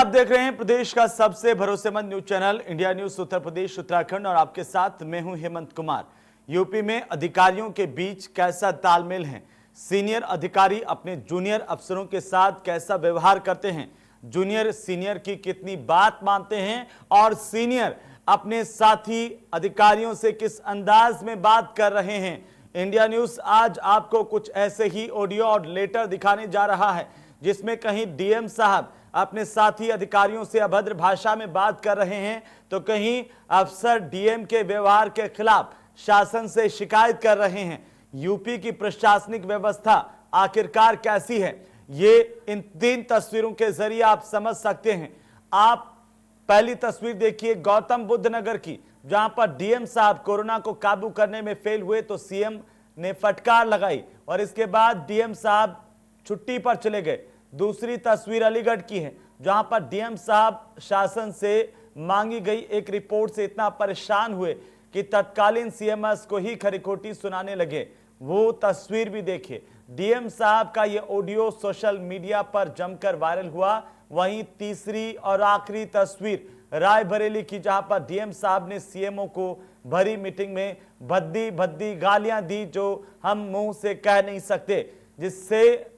आप देख रहे हैं प्रदेश का सबसे भरोसेमंद news channel India news Uttar Pradesh Uttarakhand और आपके साथ मैं हूं हेमंत कुमार। यूपी में अधिकारियों के बीच कैसा तालमेल है, सीनियर अधिकारी अपने जूनियर अफसरों के साथ कैसा व्यवहार करते हैं, जूनियर सीनियर की कितनी बात मानते हैं और सीनियर अपने साथी अधिकारियों से किस अंदाज में बात कर रहे हैं। इंडिया न्यूज आज आपको कुछ ऐसे ही ऑडियो और लेटर दिखाने जा रहा है जिसमें कहीं डीएम साहब अपने साथी अधिकारियों से अभद्र भाषा में बात कर रहे हैं तो कहीं अफसर डीएम के व्यवहार के खिलाफ शासन से शिकायत कर रहे हैं। यूपी की प्रशासनिक व्यवस्था आखिरकार कैसी है, ये इन तीन तस्वीरों के जरिए आप समझ सकते हैं। आप पहली तस्वीर देखिए गौतम बुद्ध नगर की, जहां पर डीएम साहब कोरोना को काबू करने में फेल हुए तो सीएम ने फटकार लगाई और इसके बाद डीएम साहब छुट्टी पर चले गए। दूसरी तस्वीर अलीगढ़ की है, जहां पर डीएम साहब शासन से मांगी गई एक रिपोर्ट से इतना परेशान हुए कि तत्कालीन सीएमएस को ही खरी-खोटी सुनाने लगे। वो तस्वीर भी देखिए। डीएम साहब का ये ऑडियो सोशल मीडिया पर जमकर वायरल हुआ। वहीं तीसरी और आखिरी तस्वीर रायबरेली की, जहां पर डीएम साहब ने सीएमओ को भरी मीटिंग में भद्दी भद्दी गालियां दी जो हम मुंह से कह नहीं सकते, जिससे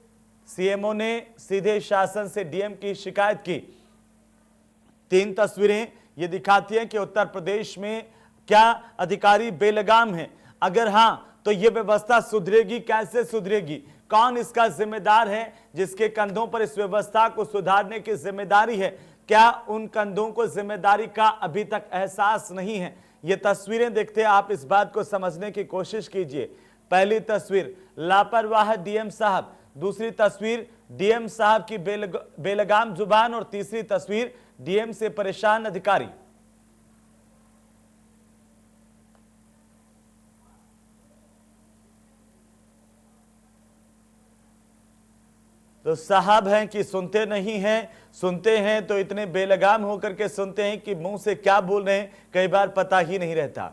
सीएमओ ने सीधे शासन से डीएम की शिकायत की। तीन तस्वीरें ये दिखाती हैं कि उत्तर प्रदेश में क्या अधिकारी बेलगाम हैं, अगर हां तो ये व्यवस्था सुधरेगी, कैसे सुधरेगी, कौन इसका जिम्मेदार है, जिसके कंधों पर इस व्यवस्था को सुधारने की जिम्मेदारी है, क्या उन कंधों को जिम्मेदारी का अभी तक एहसास नहीं है। ये तस्वीरें देखते आप इस बात को समझने की कोशिश कीजिए। पहली तस्वीर लापरवाह डीएम साहब, दूसरी तस्वीर डीएम साहब की बेलगाम जुबान और तीसरी तस्वीर डीएम से परेशान अधिकारी। तो साहब हैं कि सुनते नहीं हैं, सुनते हैं तो इतने बेलगाम होकर के सुनते हैं कि मुंह से क्या बोल रहे हैं कई बार पता ही नहीं रहता।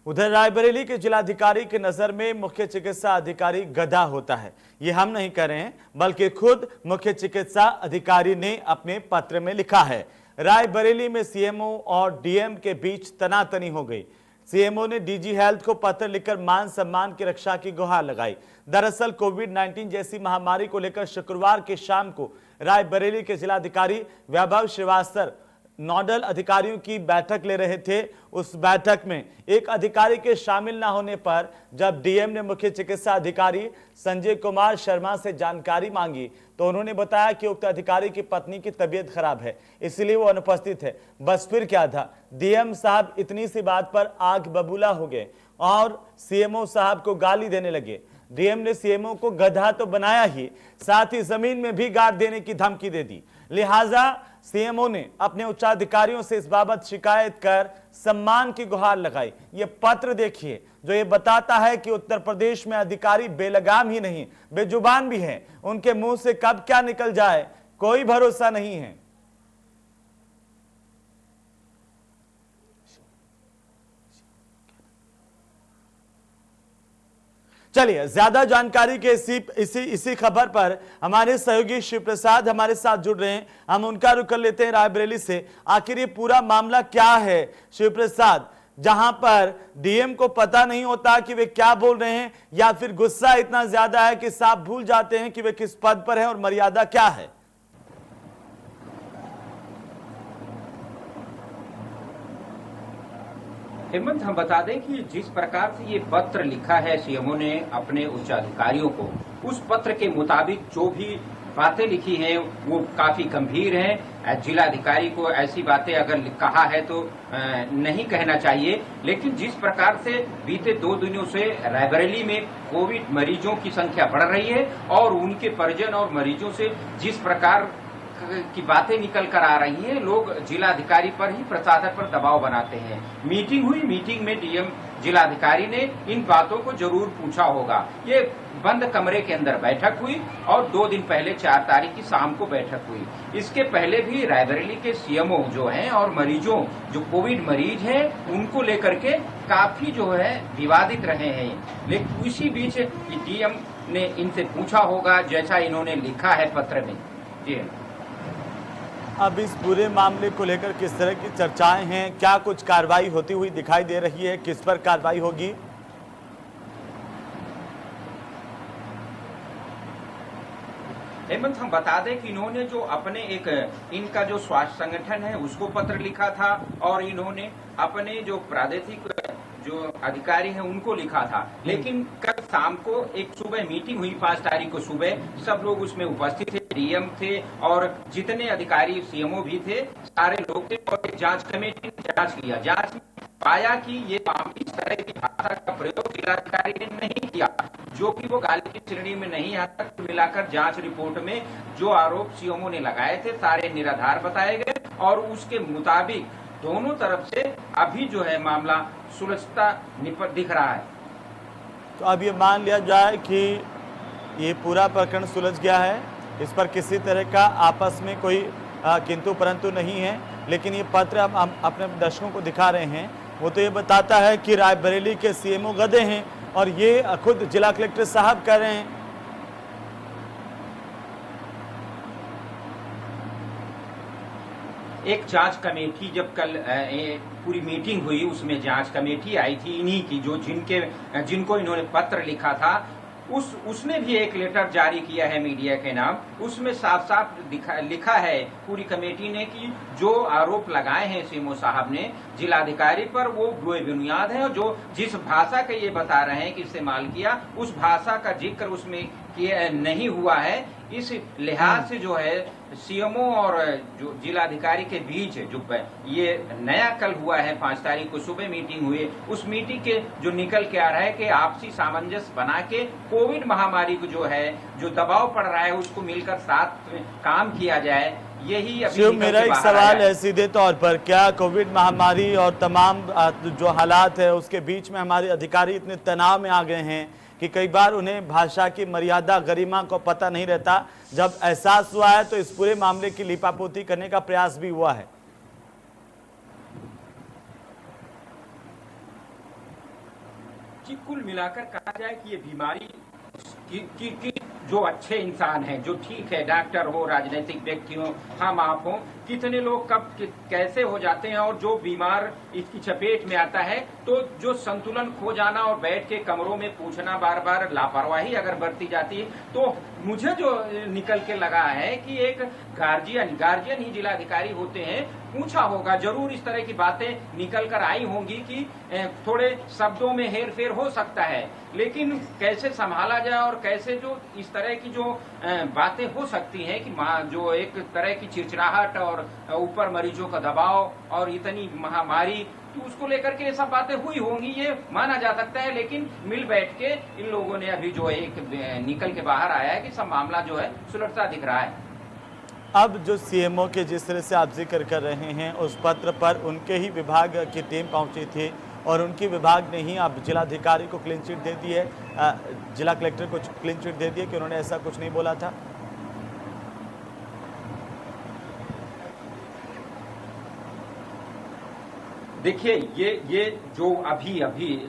उधर रायबरेली के जिलाधिकारी की नजर में मुख्य चिकित्सा अधिकारी गधा होता है, ये हम नहीं कह रहे हैं बल्कि खुद मुख्य चिकित्सा अधिकारी ने अपने पत्र में लिखा है। रायबरेली में सीएमओ और डीएम के बीच तनातनी हो गई। सीएमओ ने डीजी हेल्थ को पत्र लिखकर मान सम्मान की रक्षा की गुहार लगाई। दरअसल कोविड-19 जैसी महामारी को लेकर शुक्रवार की शाम को रायबरेली के जिलाधिकारी वैभव श्रीवास्तव नोडल अधिकारियों की बैठक ले रहे थे। उस बैठक में एक अधिकारी के शामिल न होने पर जब डीएम ने मुख्य चिकित्सा अधिकारी संजय कुमार शर्मा से जानकारी मांगी तो उन्होंने बताया कि उक्त अधिकारी की पत्नी की तबीयत खराब है, इसलिए वो अनुपस्थित है। बस फिर क्या था, डीएम साहब इतनी सी बात पर आग बबूला हो गए और सीएमओ साहब को गाली देने लगे। डीएम ने सीएमओ को गधा तो बनाया ही, साथ ही जमीन में भी गाड़ देने की धमकी दे दी। लिहाजा सीएमओ ने अपने उच्चाधिकारियों से इस बाबत शिकायत कर सम्मान की गुहार लगाई। ये पत्र देखिए जो ये बताता है कि उत्तर प्रदेश में अधिकारी बेलगाम ही नहीं बेजुबान भी हैं। उनके मुंह से कब क्या निकल जाए कोई भरोसा नहीं है। चलिए ज्यादा जानकारी के इसी खबर पर हमारे सहयोगी शिव प्रसाद हमारे साथ जुड़ रहे हैं, हम उनका रुख कर लेते हैं रायबरेली से। आखिर ये पूरा मामला क्या है शिव प्रसाद, जहां पर डीएम को पता नहीं होता कि वे क्या बोल रहे हैं या फिर गुस्सा इतना ज्यादा है कि साफ भूल जाते हैं कि वे किस पद पर हैं और मर्यादा क्या है। हेमंत, हम बता दें कि जिस प्रकार से ये पत्र लिखा है सीएमओ ने अपने उच्च अधिकारियों को, उस पत्र के मुताबिक जो भी बातें लिखी हैं वो काफी गंभीर हैं। जिलाधिकारी को ऐसी बातें अगर कहा है तो नहीं कहना चाहिए, लेकिन जिस प्रकार से बीते 2 दिनों से रायबरेली में कोविड मरीजों की संख्या बढ़ रही है और उनके परिजन और मरीजों से जिस प्रकार की बातें निकल कर आ रही हैं, लोग जिलाधिकारी पर ही प्रशासन पर दबाव बनाते हैं। मीटिंग हुई, मीटिंग में डीएम जिलाधिकारी ने इन बातों को जरूर पूछा होगा। ये बंद कमरे के अंदर बैठक हुई और 2 दिन पहले 4 तारीख की शाम को बैठक हुई। इसके पहले भी रायबरेली के सीएमओ जो हैं और मरीजों जो कोविड मरीज हैं उनको लेकर के काफी जो है विवादित रहे हैं। लेकिन उसी बीच डीएम ने इनसे पूछा होगा, जैसा इन्होंने लिखा है पत्र में। जी अब इस पूरे मामले को लेकर किस तरह की चर्चाएं हैं, क्या कुछ कार्रवाई होती हुई दिखाई दे रही है, किस पर कार्रवाई होगी? हेमंत, हम बता दें कि इन्होंने जो अपने एक इनका जो स्वास्थ्य संगठन है उसको पत्र लिखा था, और इन्होंने अपने जो प्रादेशिक जो अधिकारी हैं उनको लिखा था। लेकिन कल शाम को एक सुबह मीटिंग हुई, 5 तारीख को सुबह, सब लोग उसमें उपस्थित थे, डीएम थे और जितने अधिकारी सीएमओ भी थे, सारे लोग थे, और एक जांच कमेटी ने जांच किया। जांच में पाया कि ये इस तरह की भाषा का प्रयोग जिलाधिकारी ने नहीं किया, जो कि वो गाली की श्रेणी में नहीं आता। मिलाकर जांच रिपोर्ट में जो आरोप सीएमओ ने लगाए थे सारे निराधार बताए गए, और उसके मुताबिक दोनों तरफ से अभी जो है मामला सुलझता दिख रहा है। तो अब ये मान लिया जाए कि ये पूरा प्रकरण सुलझ गया है, इस पर किसी तरह का आपस में कोई किंतु परंतु नहीं है। लेकिन ये पत्र हम अपने दर्शकों को दिखा रहे हैं, वो तो ये बताता है कि रायबरेली के सीएमओ गधे हैं, और ये खुद जिला कलेक्टर साहब कह रहे हैं। एक जांच कमेटी जब कल पूरी मीटिंग हुई, उसमें जांच कमेटी आई थी इन्हीं की, जो जिनको इन्होंने पत्र लिखा था, उसने भी एक लेटर जारी किया है मीडिया के नाम। उसमें साफ साफ लिखा है पूरी कमेटी ने कि जो आरोप लगाए हैं सीएमओ साहब ने जिलाधिकारी पर, वो बेबुनियाद है, और जो जिस भाषा का ये बता रहे हैं कि इस्तेमाल किया, उस भाषा का जिक्र उसमें किया नहीं हुआ है। इस लिहाज से जो है सीएमओ और जो जिलाधिकारी के बीच जो ये नया कल हुआ है, 5 तारीख को सुबह मीटिंग हुई, उस मीटिंग के जो निकल के आ रहा है कि आपसी सामंजस्य बना के कोविड महामारी को जो है, जो दबाव पड़ रहा है, उसको मिलकर साथ काम किया जाए। यही अभी मेरा एक सवाल है सीधे तौर पर, क्या कोविड महामारी और तमाम जो हालात है उसके बीच में हमारे अधिकारी इतने तनाव में आ गए हैं कि कई बार उन्हें भाषा की मर्यादा, गरिमा को पता नहीं रहता? जब एहसास हुआ है तो इस पूरे मामले की लीपापोती करने का प्रयास भी हुआ है। कि कुल मिलाकर कहा जाए कि ये बीमारी कि जो अच्छे इंसान हैं, जो ठीक है, डॉक्टर हो, राजनीतिक व्यक्ति हो, हम आप हो, कितने लोग कब कैसे हो जाते हैं, और जो बीमार इसकी चपेट में आता है तो जो संतुलन खो जाना और बैठ के कमरों में पूछना, बार बार लापरवाही अगर बरती जाती है, तो मुझे जो निकल के लगा है कि एक गार्जियन ही जिलाधिकारी होते हैं, पूछा होगा जरूर, इस तरह की बातें निकल कर आई होंगी कि थोड़े शब्दों में हेर फेर हो सकता है, लेकिन कैसे संभाला जाए और कैसे जो इस तरह की जो बातें हो सकती हैं कि जो एक तरह की चिड़चिड़ाहट और ऊपर मरीजों का दबाव और इतनी महामारी, तो उसको लेकर के ये सब बातें हुई होंगी, ये माना जा सकता है। लेकिन मिल बैठ के इन लोगों ने अभी जो एक निकल के बाहर आया है कि सब मामला जो है सुलझता दिख रहा है। अब जो सीएमओ के जिस तरह से आप जिक्र कर रहे हैं, उस पत्र पर उनके ही विभाग की टीम पहुंची थी, और उनकी विभाग ने ही अब जिलाधिकारी को क्लीन चिट दे दी है, जिला कलेक्टर को क्लीन चिट दे दी है कि उन्होंने ऐसा कुछ नहीं बोला था। देखिए, ये जो अभी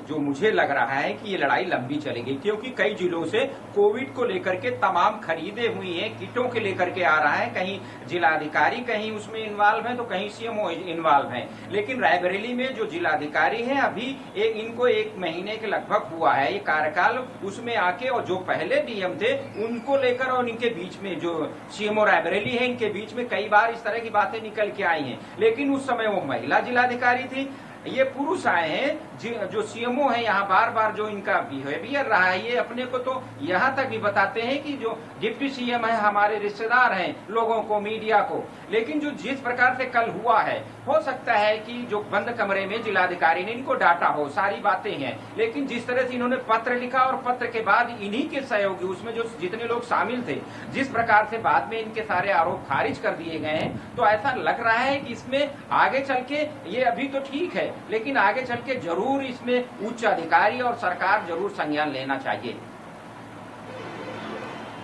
जो मुझे लग रहा है कि ये लड़ाई लंबी चलेगी, क्योंकि कई जिलों से कोविड को लेकर के तमाम खरीदे हुई हैं, किटों के लेकर के आ रहा है, कहीं जिलाधिकारी कहीं उसमें इन्वॉल्व है तो कहीं सीएमओ इन्वॉल्व है। लेकिन रायबरेली में जो जिलाधिकारी हैं, अभी इनको 1 महीने के लगभग हुआ है ये कार्यकाल, उसमें आके, और जो पहले डीएम थे उनको लेकर और इनके बीच में जो सीएमओ रायबरेली है, इनके बीच में कई बार इस तरह की बातें निकल के आई हैं। लेकिन उस समय वो महिला जिलाधिकारी थी, ये पुरुष आए हैं। जो सीएमओ है यहाँ बार बार जो इनका बिहेवियर रहा है, ये अपने को तो यहाँ तक भी बताते हैं कि जो डिप्टी सीएम है हमारे रिश्तेदार हैं, लोगों को, मीडिया को। लेकिन जो जिस प्रकार से कल हुआ है, हो सकता है कि जो बंद कमरे में जिलाधिकारी ने इनको डांटा हो, सारी बातें हैं, लेकिन जिस तरह से इन्होंने पत्र लिखा और पत्र के बाद इन्हीं के सहयोगी, उसमें जो जितने लोग शामिल थे, जिस प्रकार से बाद में इनके सारे आरोप खारिज कर दिए गए हैं, तो ऐसा लग रहा है कि इसमें आगे चल के, ये अभी तो ठीक है, लेकिन आगे चल के जरूर इसमें उच्च अधिकारी और सरकार जरूर संज्ञान लेना चाहिए।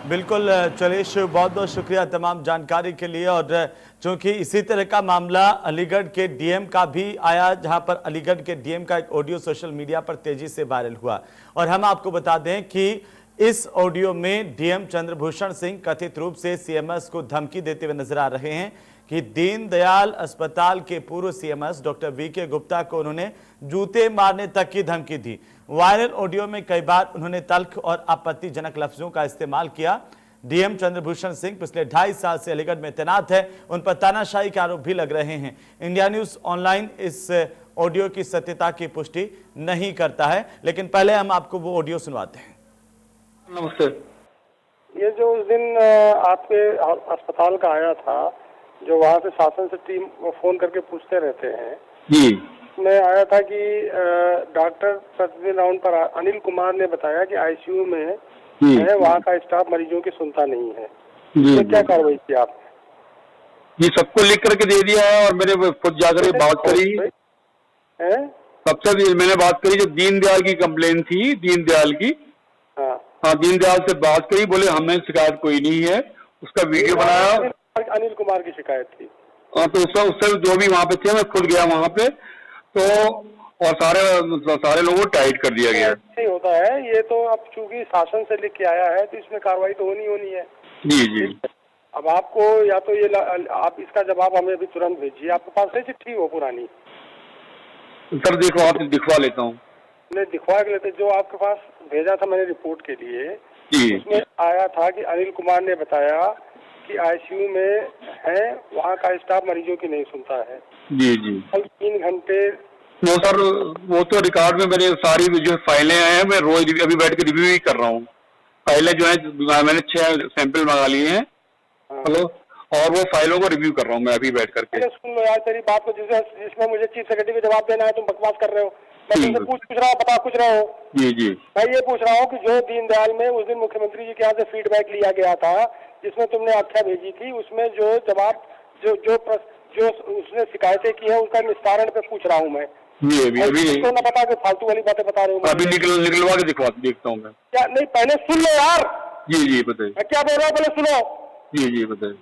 बिल्कुल, चलिए शिव, बहुत बहुत शुक्रिया तमाम जानकारी के लिए। और चूंकि इसी तरह का मामला अलीगढ़ के डीएम का भी आया, जहां पर अलीगढ़ के डीएम का एक ऑडियो सोशल मीडिया पर तेजी से वायरल हुआ, और हम आपको बता दें कि इस ऑडियो में डीएम चंद्रभूषण सिंह कथित रूप से सीएमएस को धमकी देते हुए नजर आ रहे हैं कि दीनदयाल अस्पताल के पूर्व सीएमएस डॉक्टर वीके गुप्ता को उन्होंने जूते मारने तक की धमकी दी। वायरल ऑडियो में कई बार उन्होंने तल्ख और आपत्तिजनक लफ्जों का इस्तेमाल किया। डीएम चंद्रभूषण सिंह पिछले 2.5 साल से अलीगढ़ में तैनात है, उन पर तानाशाही के आरोप भी लग रहे हैं। इंडिया न्यूज ऑनलाइन इस ऑडियो की सत्यता की पुष्टि नहीं करता है, लेकिन पहले हम आपको वो ऑडियो सुनवाते हैं। नमस्ते। ये जो उस दिन आपके अस्पताल का आया था, जो वहाँ से शासन से टीम फोन करके पूछते रहते हैं जी, में आया था कि डॉक्टर प्रतिदिन राउंड पर अनिल कुमार ने बताया कि आईसीयू में है, वहाँ का स्टाफ मरीजों की सुनता नहीं है। तो क्या कार्रवाई की आपने? ये सबको लिख करके दे दिया है और मैंने खुद जाकर बात करी है। सबसे मैंने बात करी, जो दीनदयाल की कंप्लेन थी, दीनदयाल की, हाँ दीनदयाल से बात करी, बोले हमें शिकायत कोई नहीं है। उसका वीडियो बनाया, अनिल कुमार की शिकायत थी। हाँ तो उससे जो भी वहाँ पे थे, मैं खुद गया वहाँ पे, तो और सारे लोगों को टाइट कर दिया गया। नहीं होता है ये तो, अब चूंकि शासन से लिख के आया है तो इसमें कार्रवाई तो होनी है। जी जी। अब आपको या तो ये आप इसका जवाब हमें अभी तुरंत भेजिए। आपके पास है चिट्ठी हो पुरानी? सर देखो, आप दिखवा लेता हूँ। नहीं दिखवा के लेते, जो आपके पास भेजा था मैंने रिपोर्ट के लिए, जी, उसमें आया था कि अनिल कुमार ने बताया कि आईसीयू में है, वहाँ का स्टाफ मरीजों की नहीं सुनता है। जी जी। कल 3 घंटे वो सर, वो तो रिकॉर्ड में मेरे सारी जो फाइलें हैं, मैं रोज अभी बैठ के रिव्यू ही कर रहा हूँ। फाइलें जो है मैंने 6 सैंपल मंगा लिए हैं। हेलो, और वो फाइलों को रिव्यू कर रहा हूँ मैं अभी बैठ करके। सुन लो यार तेरी बात को, जिसमें मुझे चीफ सेक्रेटरी को जवाब देना है, तुम बकवास कर रहे हो। मैं तुमसे पूछ रहा हूँ, बता कुछ रहे हो। जी जी। मैं ये पूछ रहा हूँ कि जो दीनदयाल में उस दिन मुख्यमंत्री जी के यहाँ से फीडबैक लिया गया था, जिसमें तुमने आख्या भेजी थी, उसमें जो जवाब जो उसने शिकायतें की है, उसका निस्तारण पे पूछ रहा हूँ मैं। अभी तो ना बता के फालतू वाली बातें बता रहे हो। अभी निकलवा के देखता हूँ मैं। क्या नहीं, पहले सुन लो यार। जी जी बताइए। मैं क्या बोल रहा हूँ पहले सुनो। जी जी बताइए।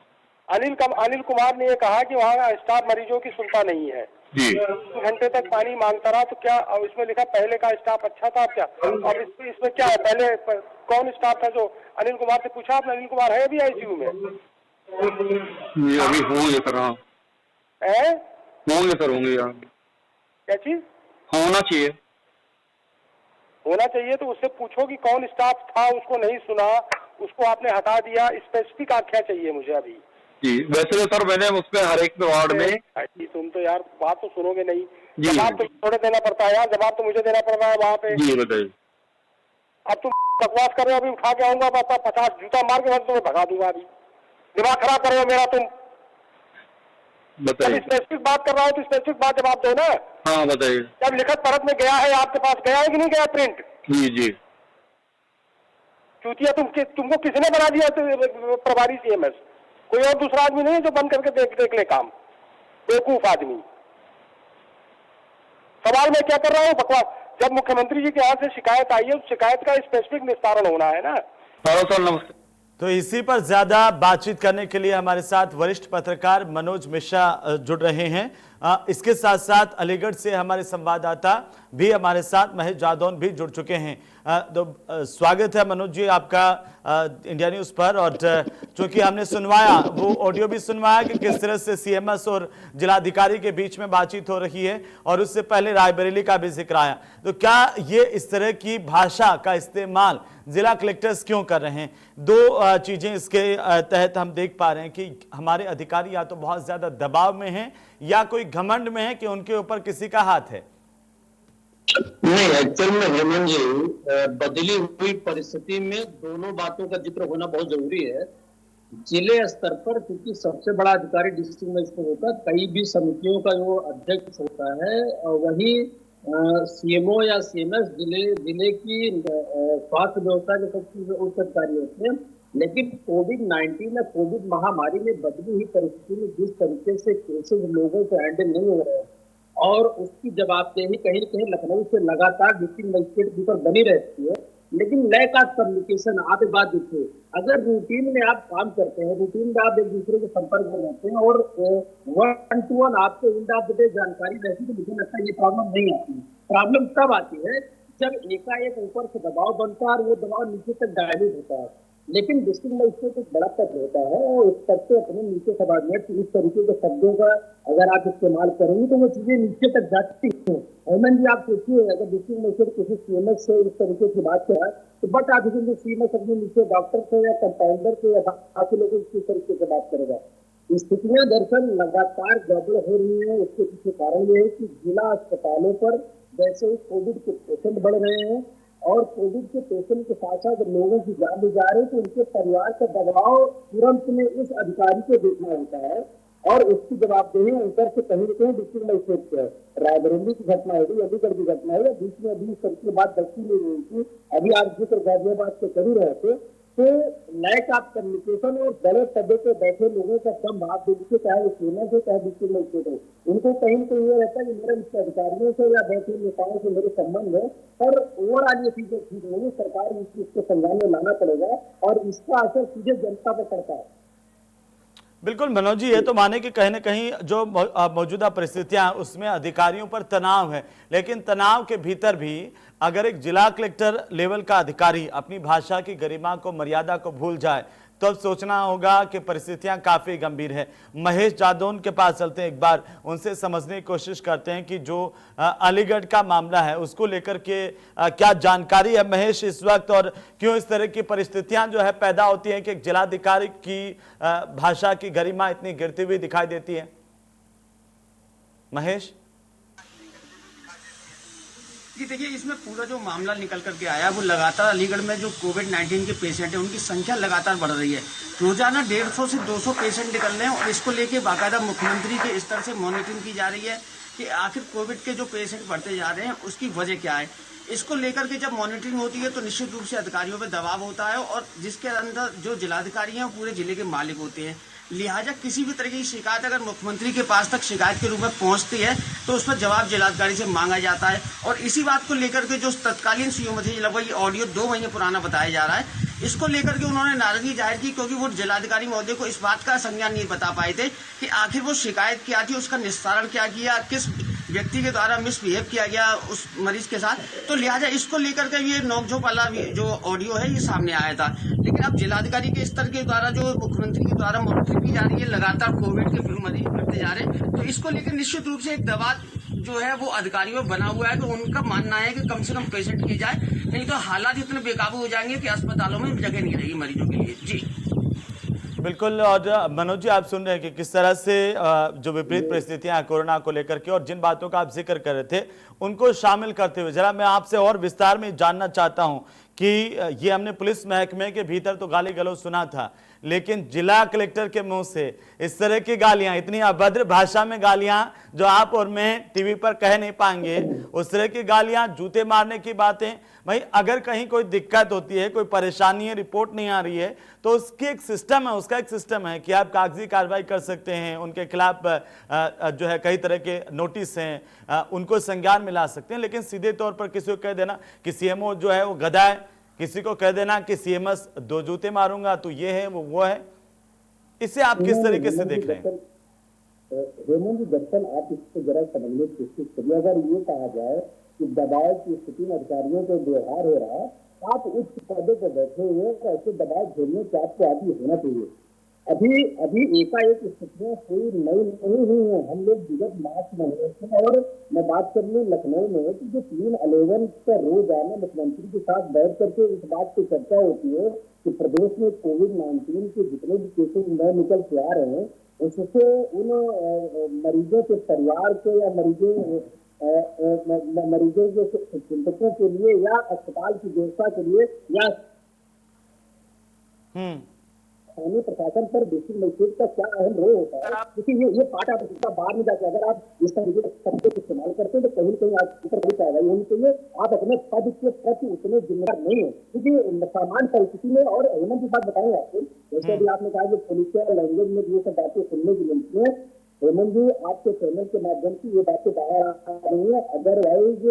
अनिल कुमार ने ये कहा कि वहाँ का स्टाफ मरीजों की सुनता नहीं है। जी। 2 घंटे तक पानी मांगता रहा, तो क्या अब इसमें लिखा पहले का स्टाफ अच्छा था क्या? अब इसमें क्या है, पहले कौन स्टाफ था जो अनिल कुमार से पूछा आपने? अनिल कुमार है अभी आईसीयू में? अभी होंगे सर। हाँ होंगे सर, होंगे यार। क्या चीज होना चाहिए? होना चाहिए तो उससे पूछो कि कौन स्टाफ था, उसको नहीं सुना, उसको आपने हटा दिया। स्पेसिफिक आख्या चाहिए मुझे अभी। जी, वैसे तो सर मैंने उसमें हर एक वार्ड में। तुम तो यार बात तो सुनोगे नहीं। जवाब तो थोड़े देना पड़ता है यार, जवाब तो मुझे देना पड़ रहा है वहाँ पे। जी बताइए। अब तुम बकवास कर रहे हो, अभी उठा के आऊंगा 50 जूता मार के तुम्हें भगा दूंगा। अभी दिमाग खराब कर रहे हो मेरा तुम। बताइए। स्पेसिफिक बात कर रहा हूँ तो स्पेसिफिक बात जवाब दो ना। हाँ बताइए। जब लिखित परत में गया है, आपके पास गया है कि नहीं गया प्रिंट? जी जी। चूतिया तुमको किसने बना दिया प्रभारी सीएमएस? कोई और दूसरा आदमी नहीं है जो बंद करके देख ले काम? बेवकूफ आदमी। सवाल मैं क्या कर रहा हूँ, बकवास। जब मुख्यमंत्री जी के यहाँ से शिकायत आई है, उस शिकायत का स्पेसिफिक निस्तारण होना है ना। हेलो सर, नमस्ते। तो इसी पर ज्यादा बातचीत करने के लिए हमारे साथ वरिष्ठ पत्रकार मनोज मिश्रा जुड़ रहे हैं। इसके साथ साथ अलीगढ़ से हमारे संवाददाता भी हमारे साथ महेश जादौन भी जुड़ चुके हैं। तो स्वागत है मनोज जी आपका इंडिया न्यूज पर। और चूंकि हमने सुनवाया, वो ऑडियो भी सुनवाया कि किस तरह से सीएमएस और जिलाधिकारी के बीच में बातचीत हो रही है, और उससे पहले रायबरेली का भी जिक्र आया। तो क्या ये इस तरह की भाषा का इस्तेमाल जिला कलेक्टर्स क्यों कर रहे हैं? 2 चीजें इसके तहत हम देख पा रहे हैं कि हमारे अधिकारी या तो बहुत ज्यादा दबाव में हैं या कोई घमंड में है कि उनके ऊपर किसी का हाथ है। नहीं, एक्चुअल में हेमंत जी, बदली हुई परिस्थिति में दोनों बातों का जिक्र होना बहुत जरूरी है। जिले स्तर पर क्योंकि सबसे बड़ा अधिकारी डिस्ट्रिक्ट मजिस्ट्रेट होता है, कई भी समितियों का जो अध्यक्ष होता है, वही सीएमओ या सीएमएस जिले की स्वास्थ्य व्यवस्था के सबसे उच्च अधिकारी होते हैं। लेकिन कोविड-19 या कोविड महामारी में बदली हुई परिस्थिति में जिस तरीके से केसेज लोगों को हैंडल नहीं हो रहे हैं, और उसकी जवाबदेही कहीं न कहीं लखनऊ से लगातार डिस्ट्रिक्ट मजिस्ट्रेट के ऊपर बनी रहती है। लेकिन लैक ऑफ कम्युनिकेशन, आप एक बात देखिए, अगर रूटीन में आप काम करते हैं, रूटीन में आप एक दूसरे के संपर्क में रहते हैं और 1 to 1 आपको एंड ऑफ द डे जानकारी रहती है, तो मुझे लगता है ये प्रॉब्लम नहीं आती। प्रॉब्लम तब आती है जब एकाएक ऊपर से दबाव बनता है और वो दबाव नीचे तक डायल्यूट होता है। लेकिन डिस्ट्रिक्ट मजिस्ट्रेट एक बड़ा पद होता है और उस पद से अपने नीचे सबॉर्डिनेट इस तरीके के शब्दों का अगर आप इस्तेमाल करेंगे तो वो चीजें नीचे तक जाती हैं। हेमंत जी, आप सोचिए, अगर डिस्ट्रिक्ट मजिस्ट्रेट किसी सीएमएस से इस तरीके की बात करा तो बट आप जो सीएमएस अपने नीचे डॉक्टर से या कंपाउंडर से या बाकी लोगों से इस तरीके से बात करेगा। स्थितियां दरअसल लगातार गड़बड़ हो रही है। उसके पीछे कारण ये है कि जिला अस्पतालों पर जैसे ही कोविड के पेशेंट बढ़ रहे हैं और कोविड के पेशेंट के साथ साथ लोगों की जान भी जा रही है तो उनके परिवार का दबाव तुरंत में इस अधिकारी को देखना होता है और उसकी जवाबदेही ऊपर से कहीं ना कहीं डिस्ट्रिक्ट मजिस्ट्रेट पे है। रायबरेली की घटना है, अलीगढ़ की घटना है, बीच में अभी इसकी बात दस्ती नहीं हुई थी, अभी आप जिक्र गाजियाबाद से कर ही रहे थे। तो लैक ऑफ कम्युनिकेशन और बड़े पदों पे बैठे लोगों का कम भाव देखिए, चाहे वो सीनियर हो चाहे डिस्ट्रिक्ट मजिस्ट्रेट हो, उनको कहीं ना कहीं ये रहता है कि मेरे उच्च अधिकारियों से या बैठे नेताओं से मेरे संबंध है, पर ओवरऑल ये चीजें ठीक नहीं है। सरकार इस चीज को संज्ञान में लाना पड़ेगा और इसका असर सीधे जनता पर पड़ता है। बिल्कुल मनोज जी, ये तो माने कि कहीं ना कहीं जो मौजूदा परिस्थितियां उसमें अधिकारियों पर तनाव है, लेकिन तनाव के भीतर भी अगर एक जिला कलेक्टर लेवल का अधिकारी अपनी भाषा की गरिमा को, मर्यादा को भूल जाए तो अब सोचना होगा कि परिस्थितियां काफी गंभीर है। महेश जादौन के पास चलते हैं, एक बार उनसे समझने की कोशिश करते हैं कि जो अलीगढ़ का मामला है उसको लेकर के क्या जानकारी है महेश इस वक्त, और क्यों इस तरह की परिस्थितियां जो है पैदा होती हैं कि एक जिलाधिकारी की भाषा की गरिमा इतनी गिरती हुई दिखाई देती है। महेश जी देखिए, इसमें पूरा जो मामला निकल करके आया वो लगातार अलीगढ़ में जो कोविड-19 के पेशेंट हैं उनकी संख्या लगातार बढ़ रही है। रोजाना 150 से 200 पेशेंट निकल रहे हैं और इसको लेके बाकायदा मुख्यमंत्री के स्तर से मॉनिटरिंग की जा रही है कि आखिर कोविड के जो पेशेंट बढ़ते जा रहे हैं उसकी वजह क्या है। इसको लेकर के जब मॉनिटरिंग होती है तो निश्चित रूप से अधिकारियों पर दबाव होता है और जिसके अंदर जो जिलाधिकारी हैं वो पूरे जिले के मालिक होते हैं। लिहाजा किसी भी तरह की शिकायत अगर मुख्यमंत्री के पास तक शिकायत के रूप में पहुंचती है तो उस पर जवाब जिलाधिकारी से मांगा जाता है। और इसी बात को लेकर के जो तत्कालीन सीएम थे, लगभग ये ऑडियो 2 महीने पुराना बताया जा रहा है, इसको लेकर के उन्होंने नाराजगी जाहिर की क्योंकि वो जिलाधिकारी महोदय को इस बात का संज्ञान नहीं बता पाए थे कि आखिर वो शिकायत क्या थी, उसका निस्तारण क्या किया, किस व्यक्ति के द्वारा मिसबिहेव किया गया उस मरीज के साथ। तो लिहाजा इसको लेकर के ये नोकझोंक वाला जो ऑडियो है ये सामने आया था। लेकिन अब जिलाधिकारी के स्तर के द्वारा जो मुख्यमंत्री के द्वारा मॉनिटरिंग की जा रही है, लगातार कोविड के मरीज बढ़ते जा रहे हैं, तो इसको लेकर निश्चित रूप से एक दबाव जो है वो अधिकारियों में बना हुआ है। तो उनका मानना है कि कम से कम पेशेंट की जाए, नहीं तो हालात इतने बेकाबू हो जाएंगे कि अस्पतालों में जगह नहीं रहेगी मरीजों के लिए। जी बिल्कुल। और मनोज जी, आप सुन रहे हैं कि किस तरह से जो विपरीत परिस्थितियां कोरोना को लेकर के और जिन बातों का आप जिक्र कर रहे थे उनको शामिल करते हुए जरा मैं आपसे और विस्तार में जानना चाहता हूं कि ये हमने पुलिस महकमे के भीतर तो गाली गलौज सुना था, लेकिन जिला कलेक्टर के मुंह से इस तरह की गालियां, इतनी अभद्र भाषा में गालियां जो आप और मैं टीवी पर कह नहीं पाएंगे, उस तरह की गालियां, जूते मारने की बातें। भाई अगर कहीं कोई दिक्कत होती है, कोई परेशानी है, रिपोर्ट नहीं आ रही है तो उसकी एक सिस्टम है, उसका एक सिस्टम है कि आप कागजी कार्रवाई कर सकते हैं, उनके खिलाफ जो है कई तरह के नोटिस हैं, उनको संज्ञान में ला सकते हैं। लेकिन सीधे तौर पर किसी को कह देना कि सीएमओ जो है वो गधा है, किसी को कह देना कि सीएमएस 2 जूते मारूंगा तो ये है वो है, इसे आप किस तरीके से देख रहे हैं? हेमंत जी, दरअसल आप इसको जरा समझने की कोशिश करिए। अगर ये कहा जाए कि दबाव की स्थिति में अधिकारियों को व्यवहार हो रहा है, आप उच्च पदों पर बैठे हुए ऐसे दबाव झेलने के आपको आदि होना चाहिए। अभी एकाएक स्थितियां कोई नई नहीं हुई है। हम लोग विगत मार्च महीने से, और मैं बात कर लूँ लखनऊ में कि जो 3/11 का रोज आना मुख्यमंत्री के साथ बैठ करके इस बात की चर्चा होती है कि प्रदेश में कोविड-19 के जितने भी केसेस नए निकल के आ रहे हैं उससे उन मरीजों के परिवार को या मरीजों के चिंतकों के लिए या अस्पताल की व्यवस्था के लिए या स्थानीय प्रशासन पर डिस्ट्रिक्ट मजिस्ट्रेट का क्या अहम रोल होता है। देखिए ये पार्ट आप इसका बाहर में जाकर अगर आप इस तरीके के शब्दों को इस्तेमाल करते हैं तो कहीं ना कहीं आपके ऊपर बड़ी कार्रवाई होनी चाहिए। आप अपने पद के प्रति उतने जिम्मेदार नहीं है, क्योंकि सामान्य परिस्थिति में, और हेमंत की बात बताएंगे आपको, जैसे अभी आपने कहा कि पोलिटिकल लैंग्वेज में ये सब बातें सुनने की मिलती है। हेमंत जी, आपके चैनल के माध्यम से ये बातें बाहर आ रही है। अदरवाइज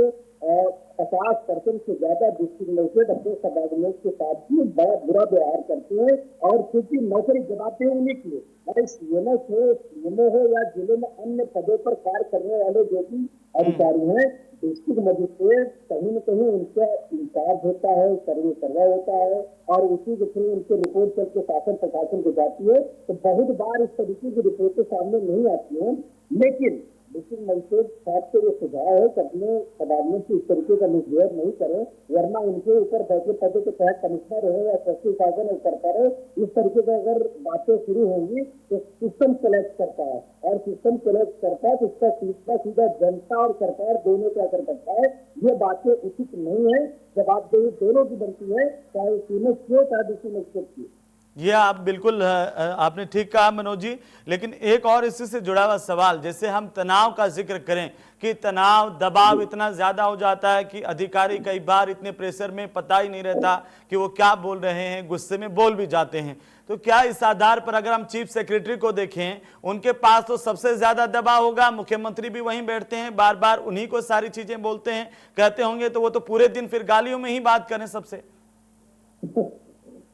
50% से ज्यादा डिस्ट्रिक्ट मजिस्ट्रेट अपने सबॉर्डिनेट के साथ भी बड़ा बुरा व्यवहार करते हैं, और क्योंकि नौकरी जवाबदेह उन्हीं की है, चाहे सीएमएस हो, सीएमओ हो या जिले में अन्य पदों पर कार्य करने वाले जो भी अधिकारी हैं, डिस्ट्रिक्ट मजिस्ट्रेट कहीं न कहीं उनका इंचार्ज होता है, सर्वे होता है और उसी के थ्रू उनकी रिपोर्ट चल के शासन प्रशासन को जाती है। तो बहुत बार इस तरीके की रिपोर्टें सामने नहीं आती हैं, लेकिन डिस्ट्रिक्ट मजिस्ट्रेट साहब को ये सुझाव है कि अपने पदाधिकारियों से इस तरीके का मिसबिहेव नहीं करें, वरना उनके ऊपर बैठे पदों के तहत कमिश्नर रहे या सचिव शासन करता रहे, इस तरीके का अगर बातें शुरू होंगी तो सिस्टम कोलैप्स करता है और सिस्टम कोलैप्स करता है तो इसका सीधा जनता और सरकार दोनों क्या कर सकता है। ये बातें उचित नहीं है, जवाबदेही दोनों की बनती है, चाहे सीनियर की हो चाहे डिस्ट्रिक्ट मजिस्ट्रेट की। ये आप बिल्कुल आपने ठीक कहा मनोज जी, लेकिन एक और इसी से जुड़ा हुआ सवाल, जैसे हम तनाव का जिक्र करें कि तनाव दबाव इतना ज्यादा हो जाता है कि अधिकारी कई बार इतने प्रेशर में पता ही नहीं रहता कि वो क्या बोल रहे हैं, गुस्से में बोल भी जाते हैं। तो क्या इस आधार पर अगर हम चीफ सेक्रेटरी को देखें, उनके पास तो सबसे ज्यादा दबाव होगा, मुख्यमंत्री भी वहीं बैठते हैं, बार बार उन्हीं को सारी चीजें बोलते हैं, कहते होंगे, तो वो तो पूरे दिन फिर गालियों में ही बात करें सबसे।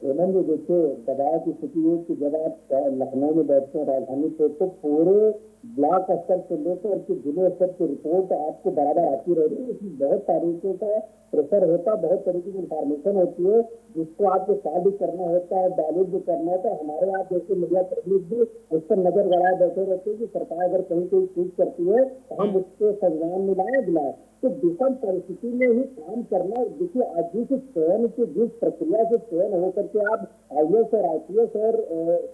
देखिए, दबाव की स्थिति है कि जब आप लखनऊ में बैठते हैं राजधानी पे, तो पूरे ब्लॉक स्तर से लेकर के जिले स्तर की रिपोर्ट आपको बराबर आती रहेगी। इसमें बहुत तरीके का प्रेशर होता है, बहुत तरीके की इंफॉर्मेशन होती है जिसको आपको सॉल्व भी करना होता है, डायलॉग भी करना होता है। हमारे यहाँ जैसे मीडिया प्रतिनिधि भी उस पर नजर गड़ाए बैठे रहते हैं कि सरकार अगर कहीं कोई चीज करती है तो हम उसको संज्ञान में लाए बुलाए। तो विषम परिस्थिति में ही काम करना, देखिए आज के चयन की जिस प्रक्रिया से चयन होकर के आप IAS और IPS और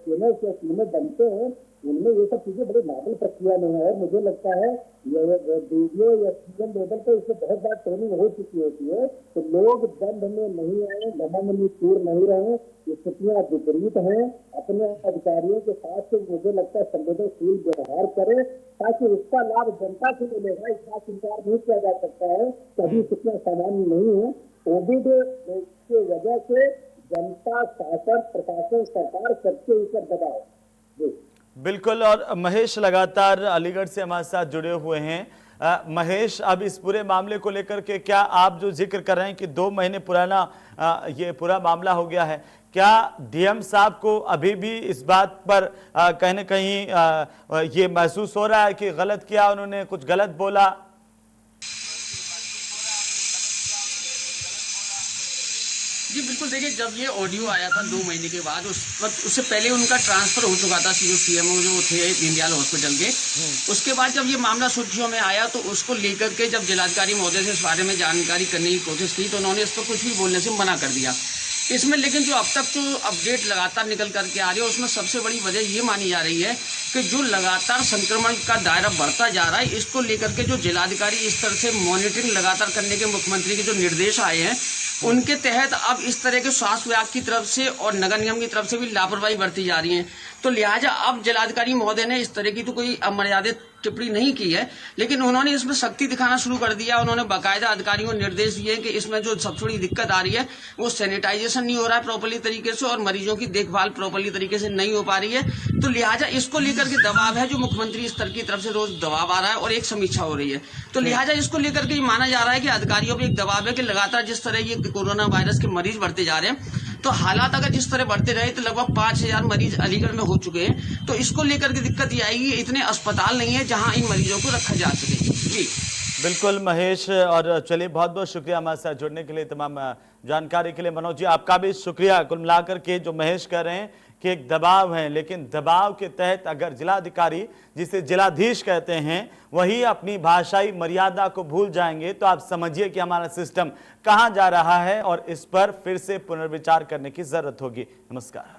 CMS या CMS बनते हैं, उनमें ये सब चीजें बड़ी नॉर्मल प्रक्रिया में है। और मुझे लगता है ये DO या CM लेवल पर इसमें बहुत बार ट्रेनिंग हो चुकी होती है। तो लोग दंड में नहीं आए, घमंड में चूर नहीं रहे, स्थितियां विपरीत हैं। अपने अधिकारियों के साथ मुझे लगता है संवेदनशील व्यवहार करें ताकि उसका लाभ जनता को मिलेगा। इस बात इनकार नहीं किया जा सकता है, कभी स्थितियां सामान्य नहीं है। कोविड की वजह से जनता, शासन, प्रशासन, सरकार सबके ऊपर दबाव। बिल्कुल, और महेश लगातार अलीगढ़ से हमारे साथ जुड़े हुए हैं। महेश, अब इस पूरे मामले को लेकर के क्या आप जो जिक्र कर रहे हैं कि 2 महीने पुराना ये पूरा मामला हो गया है, क्या DM साहब को अभी भी इस बात पर कहीं न कहीं ये महसूस हो रहा है कि गलत किया, उन्होंने कुछ गलत बोला? जी बिल्कुल, देखिए जब ये ऑडियो आया था 2 महीने के बाद, उस वक्त उससे पहले उनका ट्रांसफर हो चुका था CMO जो थे दीनदयाल हॉस्पिटल के। उसके बाद जब ये मामला सुर्खियों में आया तो उसको लेकर के जब जिलाधिकारी महोदय से इस बारे में जानकारी करने की कोशिश की तो उन्होंने इस पर कुछ भी बोलने से मना कर दिया इसमें। लेकिन जो अब तक जो अपडेट लगातार निकल करके आ रही है उसमें सबसे बड़ी वजह ये मानी जा रही है कि जो लगातार संक्रमण का दायरा बढ़ता जा रहा है, इसको लेकर के जो जिलाधिकारी स्तर से मॉनिटरिंग लगातार करने के मुख्यमंत्री के जो निर्देश आए हैं, उनके तहत अब इस तरह के स्वास्थ्य विभाग की तरफ से और नगर निगम की तरफ से भी लापरवाही बरती जा रही है। तो लिहाजा अब जिलाधिकारी महोदय ने इस तरह की तो कोई अमर्यादित टिप्पणी नहीं की है, लेकिन उन्होंने इसमें सख्ती दिखाना शुरू कर दिया। उन्होंने बाकायदा अधिकारियों को निर्देश दिए कि इसमें जो सबसे बड़ी दिक्कत आ रही है वो सैनिटाइजेशन नहीं हो रहा है प्रॉपर्ली तरीके से और मरीजों की देखभाल प्रॉपर्ली तरीके से नहीं हो पा रही है। तो लिहाजा इसको लेकर के दबाव है जो मुख्यमंत्री स्तर की तरफ से रोज दबाव आ रहा है और एक समीक्षा हो रही है। तो लिहाजा इसको लेकर के माना जा रहा है कि अधिकारियों पर एक दबाव है कि लगातार जिस तरह ये कोरोना वायरस के मरीज बढ़ते जा रहे हैं, तो हालात अगर जिस तरह बढ़ते रहे तो लगभग 5000 मरीज अलीगढ़ में हो चुके हैं। तो इसको लेकर के दिक्कत ये आएगी, इतने अस्पताल नहीं है जहां इन मरीजों को रखा जा सके। जी बिल्कुल महेश, और चलिए बहुत बहुत शुक्रिया हमारे साथ जुड़ने के लिए, तमाम जानकारी के लिए। मनोज जी आपका भी शुक्रिया। कुल मिलाकर के जो महेश कह रहे हैं कि एक दबाव है, लेकिन दबाव के तहत अगर जिलाधिकारी, जिसे जिलाधीश कहते हैं, वही अपनी भाषाई मर्यादा को भूल जाएंगे तो आप समझिए कि हमारा सिस्टम कहां जा रहा है और इस पर फिर से पुनर्विचार करने की जरूरत होगी। नमस्कार।